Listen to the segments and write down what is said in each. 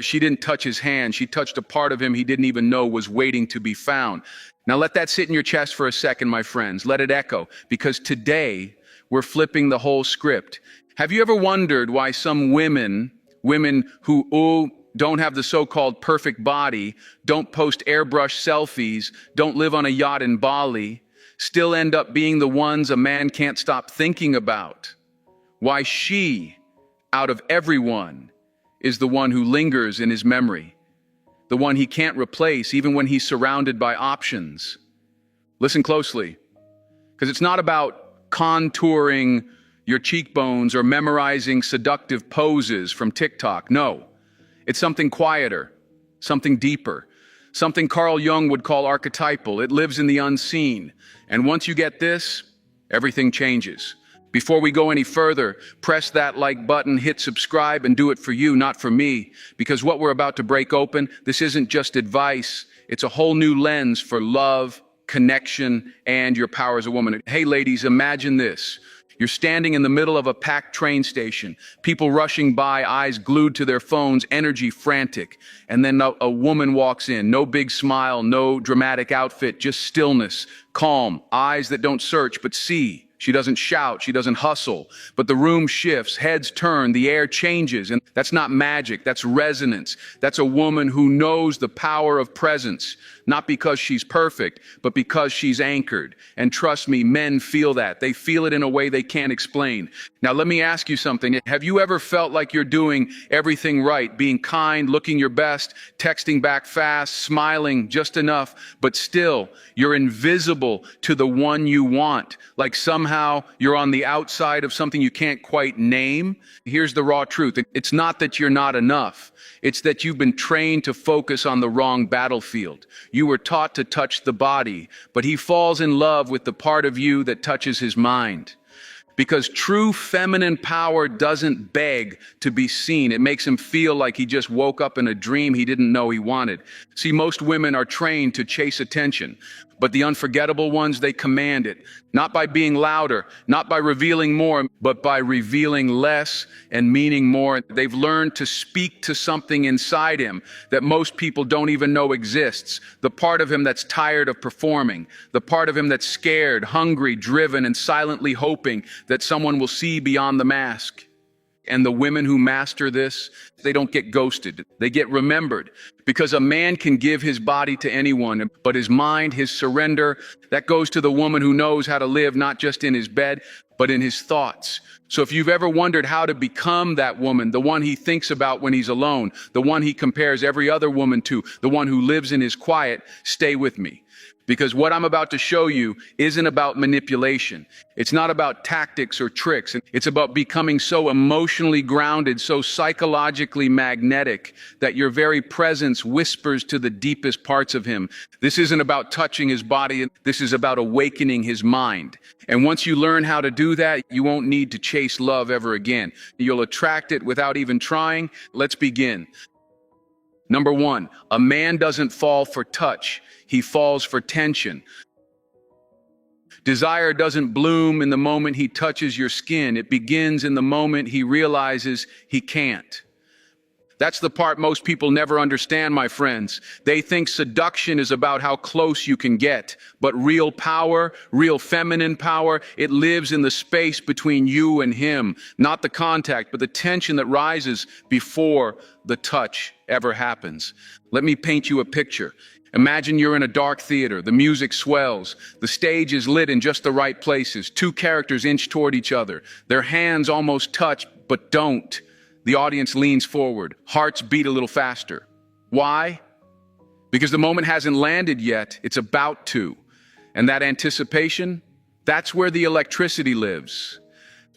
She didn't touch his hand. She touched a part of him he didn't even know was waiting to be found. Now let that sit in your chest for a second, my friends. Let it echo, because today we're flipping the whole script. Have you ever wondered why some women who don't have the so-called perfect body, don't post airbrush selfies, don't live on a yacht in Bali, still end up being the ones a man can't stop thinking about? Why she, out of everyone, is the one who lingers in his memory, the one he can't replace even when he's surrounded by options. Listen closely, because it's not about contouring your cheekbones or memorizing seductive poses from TikTok. No, it's something quieter, something deeper, something Carl Jung would call archetypal. It lives in the unseen. And once you get this, everything changes. Before we go any further, press that like button, hit subscribe, and do it for you, not for me. Because what we're about to break open, this isn't just advice. It's a whole new lens for love, connection, and your power as a woman. Hey, ladies, imagine this. You're standing in the middle of a packed train station, people rushing by, eyes glued to their phones, energy frantic. And then a woman walks in, no big smile, no dramatic outfit, just stillness, calm, eyes that don't search but see. She doesn't shout, she doesn't hustle, but the room shifts, heads turn, the air changes, and that's not magic, that's resonance. That's a woman who knows the power of presence, not because she's perfect, but because she's anchored. And trust me, men feel that. They feel it in a way they can't explain. Now, let me ask you something. Have you ever felt like you're doing everything right, being kind, looking your best, texting back fast, smiling just enough, but still you're invisible to the one you want, like somehow you're on the outside of something you can't quite name? Here's the raw truth. It's not that you're not enough. It's that you've been trained to focus on the wrong battlefield. You were taught to touch the body, but he falls in love with the part of you that touches his mind. Because true feminine power doesn't beg to be seen. It makes him feel like he just woke up in a dream he didn't know he wanted. See, most women are trained to chase attention, but the unforgettable ones, they command it. Not by being louder, not by revealing more, but by revealing less and meaning more. They've learned to speak to something inside him that most people don't even know exists. The part of him that's tired of performing, the part of him that's scared, hungry, driven, and silently hoping that someone will see beyond the mask. And the women who master this, they don't get ghosted. They get remembered. Because a man can give his body to anyone, but his mind, his surrender, that goes to the woman who knows how to live not just in his bed, but in his thoughts. So if you've ever wondered how to become that woman, the one he thinks about when he's alone, the one he compares every other woman to, the one who lives in his quiet, stay with me. Because what I'm about to show you isn't about manipulation. It's not about tactics or tricks. It's about becoming so emotionally grounded, so psychologically magnetic that your very presence whispers to the deepest parts of him. This isn't about touching his body. This is about awakening his mind. And once you learn how to do that, you won't need to chase love ever again. You'll attract it without even trying. Let's begin. Number one, a man doesn't fall for touch. He falls for tension. Desire doesn't bloom in the moment he touches your skin. It begins in the moment he realizes he can't. That's the part most people never understand, my friends. They think seduction is about how close you can get. But real power, real feminine power, it lives in the space between you and him. Not the contact, but the tension that rises before the touch ever happens. Let me paint you a picture. Imagine you're in a dark theater. The music swells. The stage is lit in just the right places. Two characters inch toward each other. Their hands almost touch, but don't. The audience leans forward. Hearts beat a little faster. Why? Because the moment hasn't landed yet. It's about to. And that anticipation, that's where the electricity lives.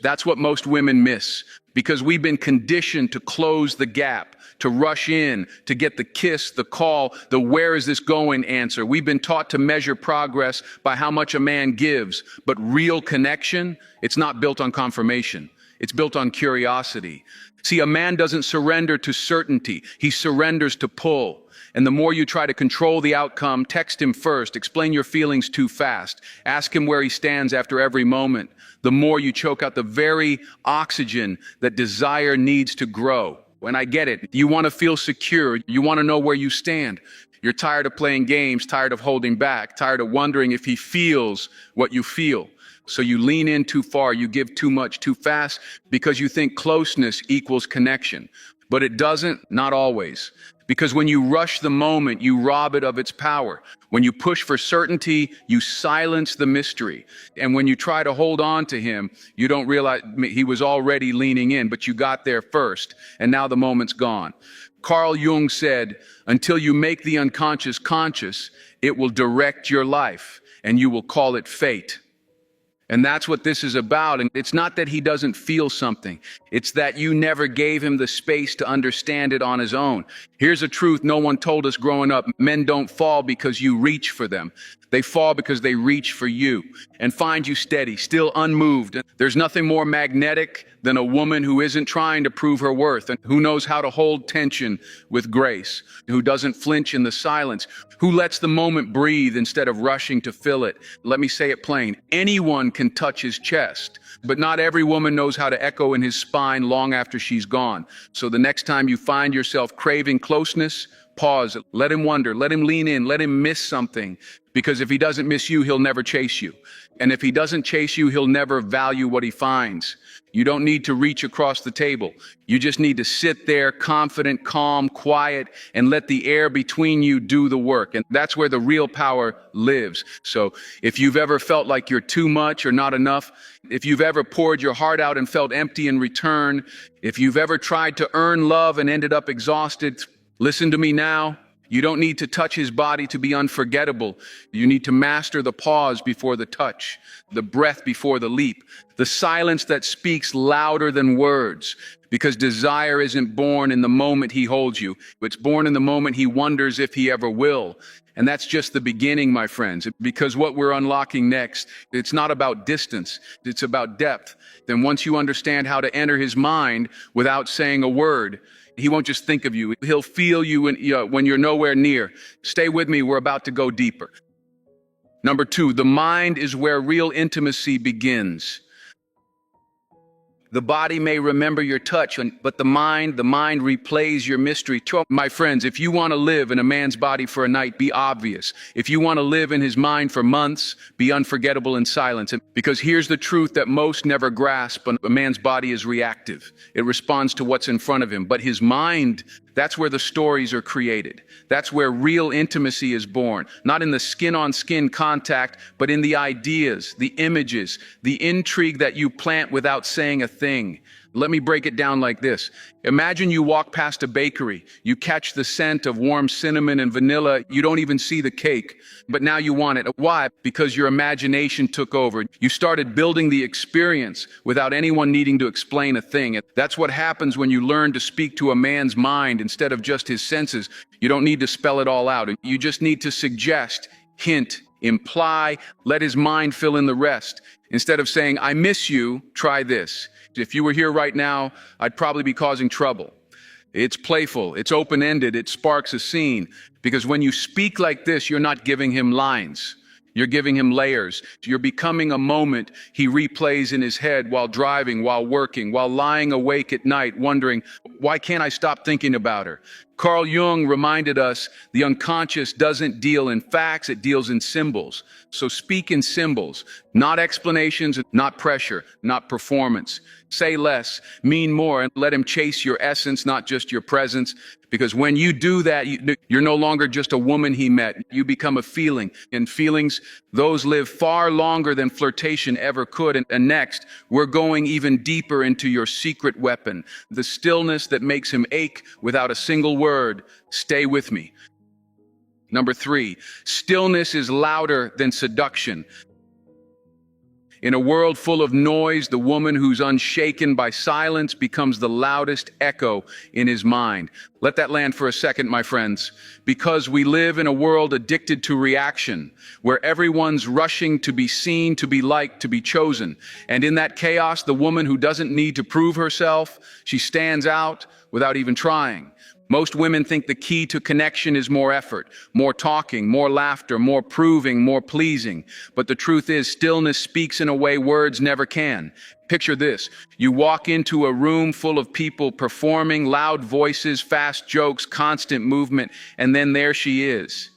That's what most women miss. Because we've been conditioned to close the gap, to rush in, to get the kiss, the call, the where is this going answer. We've been taught to measure progress by how much a man gives. But real connection, it's not built on confirmation. It's built on curiosity. See, a man doesn't surrender to certainty. He surrenders to pull. And the more you try to control the outcome, text him first, explain your feelings too fast, ask him where he stands after every moment, the more you choke out the very oxygen that desire needs to grow. And I get it. You want to feel secure. You want to know where you stand. You're tired of playing games, tired of holding back, tired of wondering if he feels what you feel. So you lean in too far, you give too much too fast because you think closeness equals connection. But it doesn't, not always. Because when you rush the moment, you rob it of its power. When you push for certainty, you silence the mystery. And when you try to hold on to him, you don't realize he was already leaning in, but you got there first, and now the moment's gone. Carl Jung said, until you make the unconscious conscious, it will direct your life, and you will call it fate. And that's what this is about. And it's not that he doesn't feel something. It's that you never gave him the space to understand it on his own. Here's a truth no one told us growing up. Men don't fall because you reach for them. They fall because they reach for you and find you steady, still unmoved. There's nothing more magnetic than a woman who isn't trying to prove her worth and who knows how to hold tension with grace, who doesn't flinch in the silence, who lets the moment breathe instead of rushing to fill it. Let me say it plain. Anyone can touch his chest, but not every woman knows how to echo in his spine long after she's gone. So the next time you find yourself craving closeness, pause, let him wonder, let him lean in, let him miss something. Because if he doesn't miss you, he'll never chase you. And if he doesn't chase you, he'll never value what he finds. You don't need to reach across the table. You just need to sit there, confident, calm, quiet, and let the air between you do the work. And that's where the real power lives. So if you've ever felt like you're too much or not enough, if you've ever poured your heart out and felt empty in return, if you've ever tried to earn love and ended up exhausted, listen to me now. You don't need to touch his body to be unforgettable. You need to master the pause before the touch, the breath before the leap, the silence that speaks louder than words. Because desire isn't born in the moment he holds you. It's born in the moment he wonders if he ever will. And that's just the beginning, my friends. Because what we're unlocking next, it's not about distance. It's about depth. Then once you understand how to enter his mind without saying a word, he won't just think of you. He'll feel you when you're nowhere near. Stay with me. We're about to go deeper. Number 2, the mind is where real intimacy begins. The body may remember your touch, but the mind replays your mystery. My friends, if you want to live in a man's body for a night, be obvious. If you want to live in his mind for months, be unforgettable in silence. Because here's the truth that most never grasp. A man's body is reactive. It responds to what's in front of him. But his mind, that's where the stories are created. That's where real intimacy is born. Not in the skin-on-skin contact, but in the ideas, the images, the intrigue that you plant without saying a thing. Let me break it down like this. Imagine you walk past a bakery. You catch the scent of warm cinnamon and vanilla. You don't even see the cake, but now you want it. Why? Because your imagination took over. You started building the experience without anyone needing to explain a thing. That's what happens when you learn to speak to a man's mind instead of just his senses. You don't need to spell it all out. You just need to suggest, hint, imply, let his mind fill in the rest. Instead of saying, I miss you, try this. If you were here right now, I'd probably be causing trouble. It's playful, it's open-ended, it sparks a scene. Because when you speak like this, you're not giving him lines. You're giving him layers. You're becoming a moment he replays in his head while driving, while working, while lying awake at night, wondering, why can't I stop thinking about her? Carl Jung reminded us the unconscious doesn't deal in facts, it deals in symbols. So speak in symbols, not explanations, not pressure, not performance. Say less, mean more, and let him chase your essence, not just your presence. Because when you do that, you're no longer just a woman he met. You become a feeling. And feelings, those live far longer than flirtation ever could. And next, we're going even deeper into your secret weapon, the stillness that makes him ache without a single word. Stay with me. Number 3, stillness is louder than seduction. In a world full of noise, the woman who's unshaken by silence becomes the loudest echo in his mind. Let that land for a second, my friends. Because we live in a world addicted to reaction, where everyone's rushing to be seen, to be liked, to be chosen. And in that chaos, the woman who doesn't need to prove herself, she stands out without even trying. Most women think the key to connection is more effort, more talking, more laughter, more proving, more pleasing. But the truth is, stillness speaks in a way words never can. Picture this. You walk into a room full of people performing, loud voices, fast jokes, constant movement, and then there she is.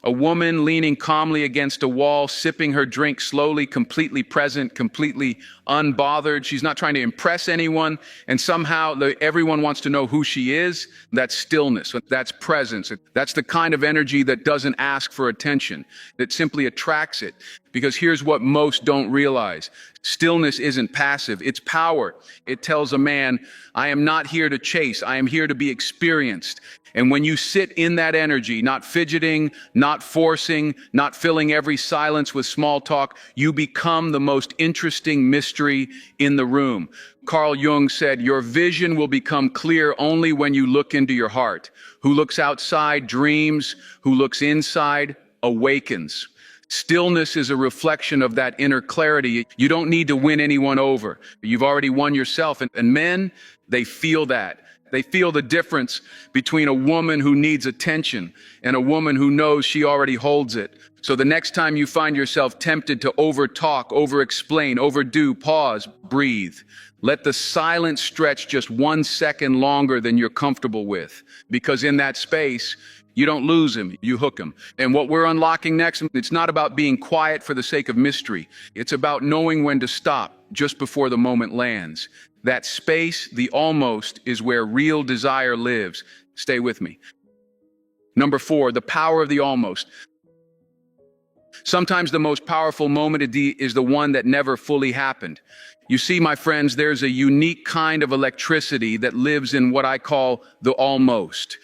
A woman leaning calmly against a wall, sipping her drink slowly, completely present, completely unbothered. She's not trying to impress anyone, and somehow everyone wants to know who she is. That's stillness. That's presence. That's the kind of energy that doesn't ask for attention, that simply attracts it. Because here's what most don't realize. Stillness isn't passive, it's power. It tells a man, I am not here to chase, I am here to be experienced. And when you sit in that energy, not fidgeting, not forcing, not filling every silence with small talk, you become the most interesting mystery in the room. Carl Jung said, your vision will become clear only when you look into your heart. Who looks outside dreams, who looks inside awakens. Stillness is a reflection of that inner clarity. You don't need to win anyone over. You've already won yourself. And men, they feel that. They feel the difference between a woman who needs attention and a woman who knows she already holds it. So the next time you find yourself tempted to overtalk, over-explain, overdo, pause, breathe. Let the silence stretch just 1 second longer than you're comfortable with. Because in that space, you don't lose him, you hook him. And what we're unlocking next, it's not about being quiet for the sake of mystery. It's about knowing when to stop just before the moment lands. That space, the almost, is where real desire lives. Stay with me. Number 4, the power of the almost. Sometimes the most powerful moment is the one that never fully happened. You see, my friends, there's a unique kind of electricity that lives in what I call the almost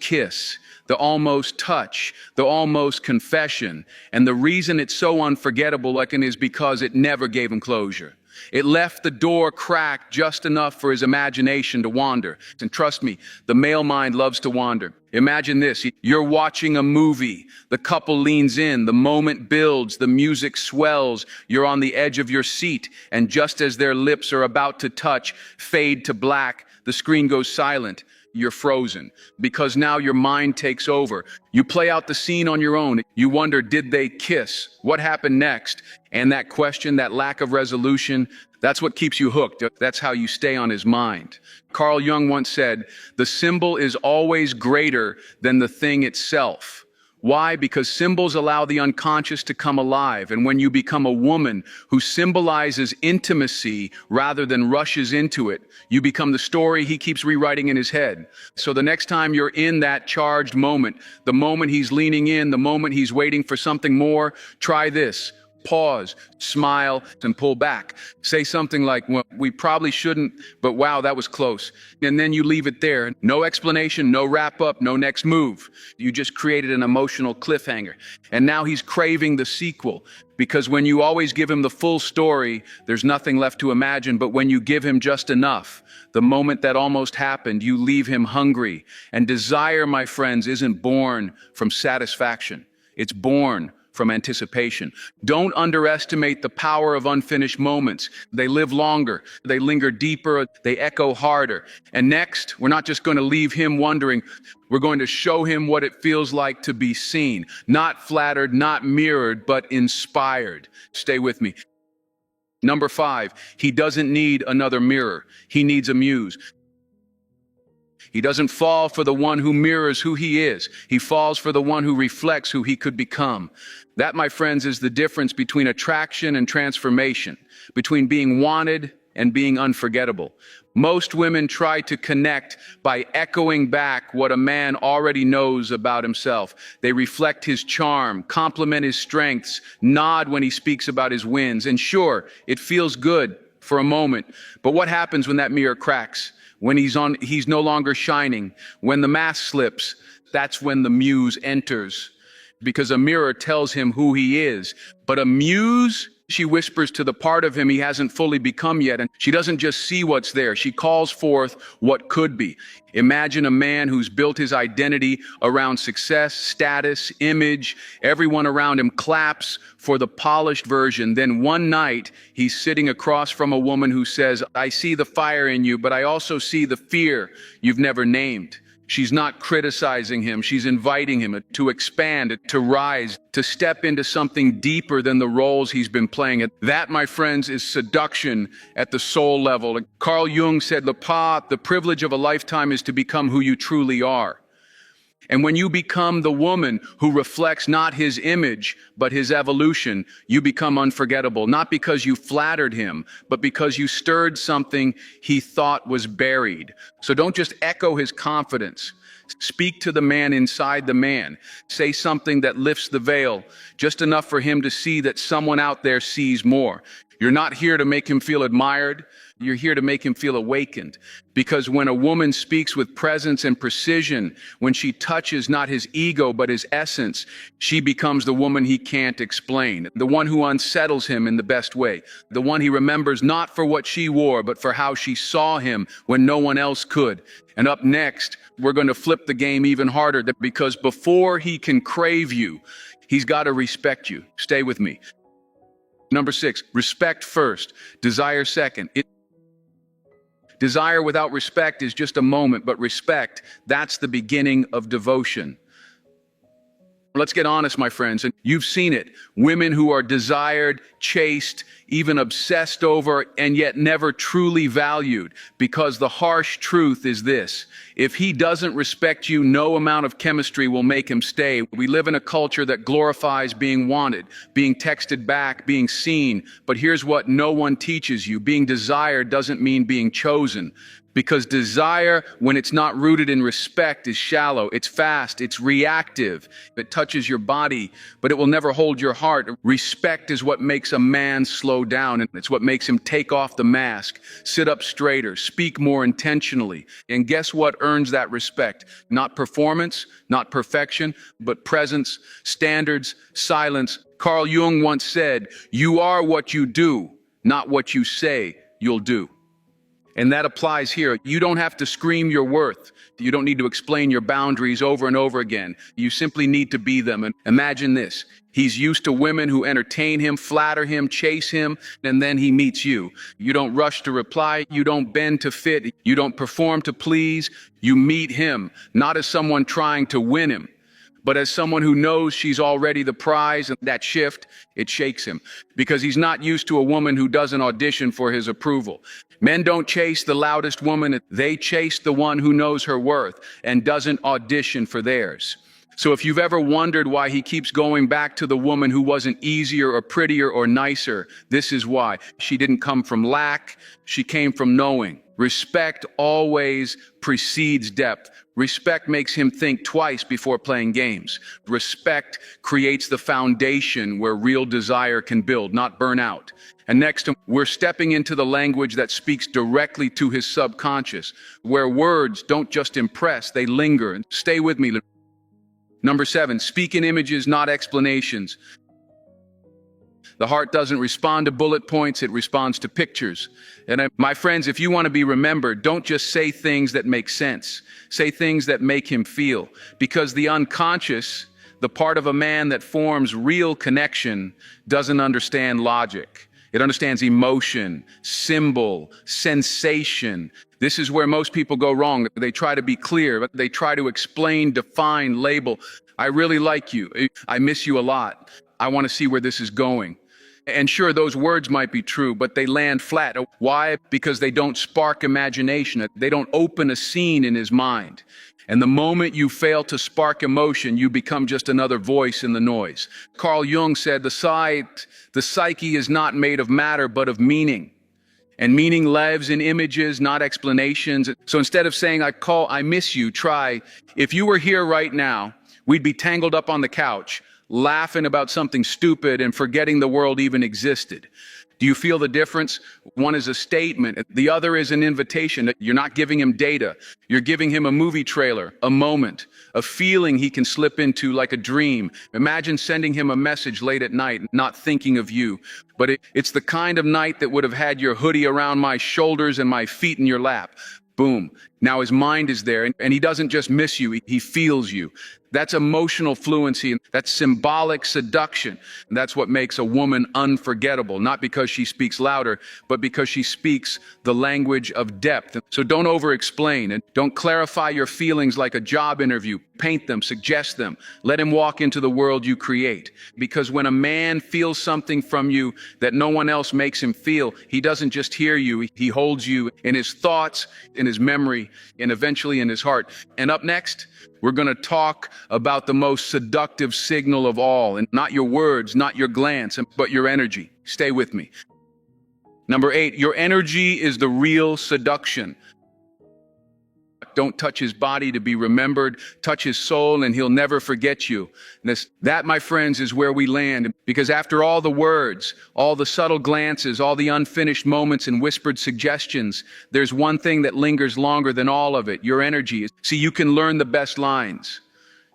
kiss, the almost touch, the almost confession. And the reason it's so unforgettable, is because it never gave him closure. It left the door cracked just enough for his imagination to wander. And trust me, the male mind loves to wander. Imagine this, you're watching a movie, the couple leans in, the moment builds, the music swells, you're on the edge of your seat, and just as their lips are about to touch, fade to black, the screen goes silent. You're frozen because now your mind takes over. You play out the scene on your own. You wonder, did they kiss? What happened next? And that question, that lack of resolution, that's what keeps you hooked. That's how you stay on his mind. Carl Jung once said, the symbol is always greater than the thing itself. Why? Because symbols allow the unconscious to come alive. And when you become a woman who symbolizes intimacy rather than rushes into it, you become the story he keeps rewriting in his head. So the next time you're in that charged moment, the moment he's leaning in, the moment he's waiting for something more, try this. Pause, smile, and pull back. Say something like, well, we probably shouldn't, but wow, that was close. And then you leave it there. No explanation, no wrap up, no next move. You just created an emotional cliffhanger. And now he's craving the sequel. Because when you always give him the full story, there's nothing left to imagine. But when you give him just enough, the moment that almost happened, you leave him hungry. And desire, my friends, isn't born from satisfaction. It's born from anticipation. Don't underestimate the power of unfinished moments. They live longer, they linger deeper, they echo harder. And next, we're not just going to leave him wondering, we're going to show him what it feels like to be seen. Not flattered, not mirrored, but inspired. Stay with me. Number 5, he doesn't need another mirror. He needs a muse. He doesn't fall for the one who mirrors who he is. He falls for the one who reflects who he could become. That, my friends, is the difference between attraction and transformation, between being wanted and being unforgettable. Most women try to connect by echoing back what a man already knows about himself. They reflect his charm, compliment his strengths, nod when he speaks about his wins. And sure, it feels good for a moment. But what happens when that mirror cracks? When he's no longer shining. When the mask slips, that's when the muse enters. Because a mirror tells him who he is. But a muse, she whispers to the part of him he hasn't fully become yet. And she doesn't just see what's there. She calls forth what could be. Imagine a man who's built his identity around success, status, image. Everyone around him claps for the polished version. Then one night, he's sitting across from a woman who says, I see the fire in you, but I also see the fear you've never named. She's not criticizing him. She's inviting him to expand, to rise, to step into something deeper than the roles he's been playing. That, my friends, is seduction at the soul level. Carl Jung said, the privilege of a lifetime is to become who you truly are. And when you become the woman who reflects not his image, but his evolution, you become unforgettable, not because you flattered him, but because you stirred something he thought was buried. So don't just echo his confidence. Speak to the man inside the man. Say something that lifts the veil, just enough for him to see that someone out there sees more. You're not here to make him feel admired. You're here to make him feel awakened. Because when a woman speaks with presence and precision, when she touches not his ego but his essence, she becomes the woman he can't explain, the one who unsettles him in the best way, the one he remembers not for what she wore but for how she saw him when no one else could. And up next, we're going to flip the game even harder, because before he can crave you, he's got to respect you. Stay with me. Number 6, respect first, desire second. Desire without respect is just a moment, but respect, that's the beginning of devotion. Let's get honest, my friends, and you've seen it. Women who are desired, chased, even obsessed over, and yet never truly valued. Because the harsh truth is this: if he doesn't respect you, no amount of chemistry will make him stay. We live in a culture that glorifies being wanted, being texted back, being seen. But here's what no one teaches you: being desired doesn't mean being chosen. Because desire, when it's not rooted in respect, is shallow, it's fast, it's reactive. It touches your body, but it will never hold your heart. Respect is what makes a man slow down, and it's what makes him take off the mask, sit up straighter, speak more intentionally. And guess what earns that respect? Not performance, not perfection, but presence, standards, silence. Carl Jung once said, "You are what you do, not what you say you'll do." And that applies here. You don't have to scream your worth. You don't need to explain your boundaries over and over again. You simply need to be them. And imagine this: he's used to women who entertain him, flatter him, chase him, and then he meets you. You don't rush to reply. You don't bend to fit. You don't perform to please. You meet him, not as someone trying to win him, but as someone who knows she's already the prize. And that shift, it shakes him, because he's not used to a woman who doesn't audition for his approval. Men don't chase the loudest woman, they chase the one who knows her worth and doesn't audition for theirs. So if you've ever wondered why he keeps going back to the woman who wasn't easier or prettier or nicer, this is why. She didn't come from lack, she came from knowing. Respect always precedes depth. Respect makes him think twice before playing games. Respect creates the foundation where real desire can build, not burn out. And next, we're stepping into the language that speaks directly to his subconscious, where words don't just impress, they linger. And stay with me. Number 7, speak in images, not explanations. The heart doesn't respond to bullet points, it responds to pictures. And my friends, if you want to be remembered, don't just say things that make sense. Say things that make him feel. Because the unconscious, the part of a man that forms real connection, doesn't understand logic. It understands emotion, symbol, sensation. This is where most people go wrong. They try to be clear, but they try to explain, define, label. I really like you. I miss you a lot. I want to see where this is going. And sure, those words might be true, but they land flat. Why? Because they don't spark imagination. They don't open a scene in his mind. And the moment you fail to spark emotion, you become just another voice in the noise. Carl Jung said, the psyche is not made of matter, but of meaning. And meaning lives in images, not explanations. So instead of saying, I miss you, try, if you were here right now, we'd be tangled up on the couch, laughing about something stupid and forgetting the world even existed. Do you feel the difference? One is a statement. The other is an invitation. You're not giving him data. You're giving him a movie trailer, a moment, a feeling he can slip into like a dream. Imagine sending him a message late at night, not thinking of you. But it's the kind of night that would have had your hoodie around my shoulders and my feet in your lap. Boom. Now his mind is there, and he doesn't just miss you, he feels you. That's emotional fluency, and that's symbolic seduction. And that's what makes a woman unforgettable, not because she speaks louder, but because she speaks the language of depth. So don't over-explain, and don't clarify your feelings like a job interview. Paint them, suggest them. Let him walk into the world you create. Because when a man feels something from you that no one else makes him feel, he doesn't just hear you, he holds you in his thoughts, in his memory, and eventually in his heart. And up next, we're going to talk about the most seductive signal of all, and not your words, not your glance, but your energy. Stay with me. Number 8, your energy is the real seduction. Don't touch his body to be remembered. Touch his soul and he'll never forget you. That, my friends, is where we land. Because after all the words, all the subtle glances, all the unfinished moments and whispered suggestions, there's one thing that lingers longer than all of it: your energy. See, you can learn the best lines.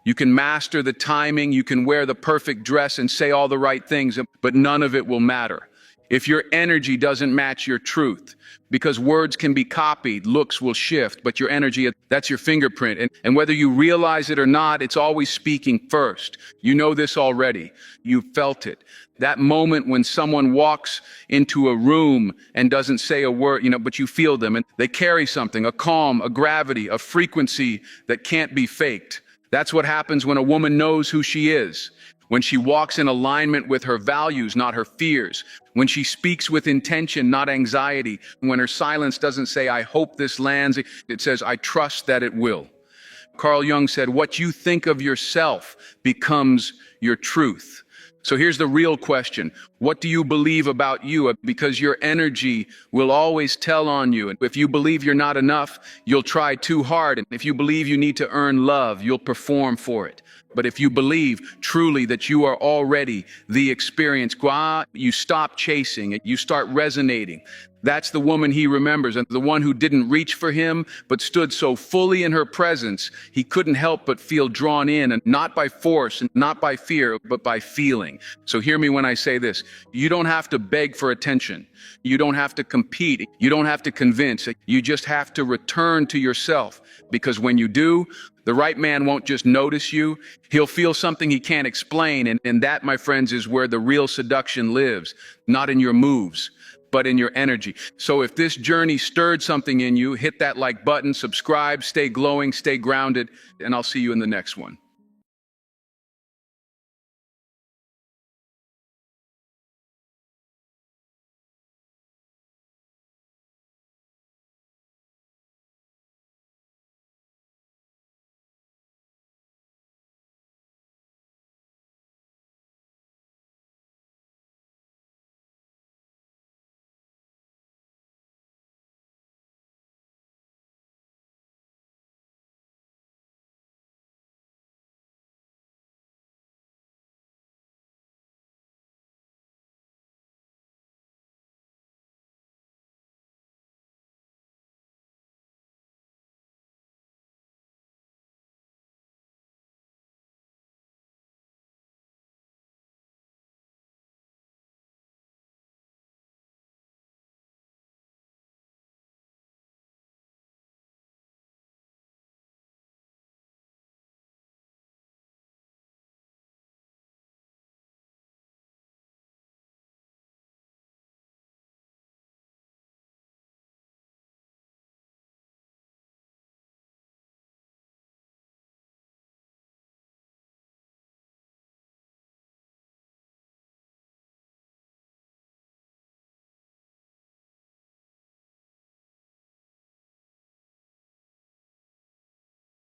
You can master the timing. You can wear the perfect dress and say all the right things, but none of it will matter if your energy doesn't match your truth. Because words can be copied, looks will shift, but your energy, that's your fingerprint. And whether you realize it or not, it's always speaking first. You know this already. You felt it. That moment when someone walks into a room and doesn't say a word, but you feel them, and they carry something, a calm, a gravity, a frequency that can't be faked. That's what happens when a woman knows who she is. When she walks in alignment with her values, not her fears. When she speaks with intention, not anxiety. When her silence doesn't say, "I hope this lands," it says, "I trust that it will." Carl Jung said, what you think of yourself becomes your truth. So here's the real question. What do you believe about you? Because your energy will always tell on you. And if you believe you're not enough, you'll try too hard. And if you believe you need to earn love, you'll perform for it. But if you believe truly that you are already the experience, you stop chasing it, you start resonating. That's the woman he remembers, and the one who didn't reach for him, but stood so fully in her presence, he couldn't help but feel drawn in, and not by force, and not by fear, but by feeling. So hear me when I say this. You don't have to beg for attention. You don't have to compete. You don't have to convince. You just have to return to yourself. Because when you do, the right man won't just notice you. He'll feel something he can't explain. And that, my friends, is where the real seduction lives. Not in your moves, but in your energy. So if this journey stirred something in you, hit that like button, subscribe, stay glowing, stay grounded, and I'll see you in the next one.